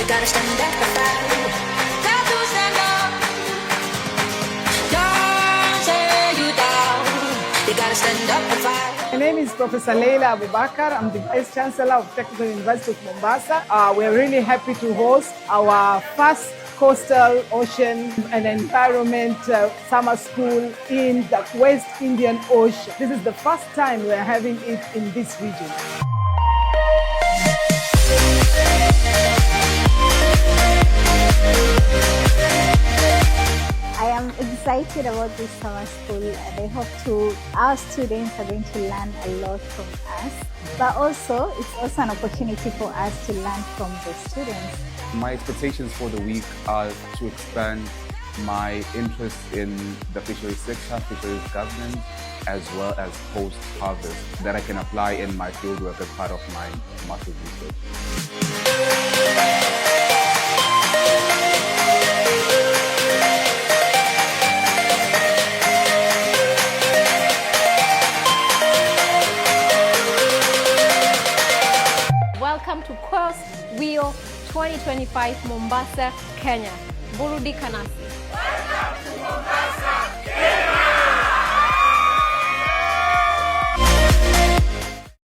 gotta stand up and fight. Got to stand up. Don't say you down. You gotta stand up and fight. My name is Professor Leila Abubakar. I'm the Vice Chancellor of Technical University of Mombasa. We're really happy to host our first coastal ocean and environment summer school in the West Indian Ocean. This is the first time we're having it in this region. I am excited about this summer school and I hope our students are going to learn a lot from us, but also it's also an opportunity for us to learn from the students. My expectations for the week are to expand my interest in the fisheries sector, fisheries governance, as well as post-harvest that I can apply in my fieldwork as part of my master's research. Welcome to Course Wheel 2025 Mombasa, Kenya. Burudika nasi.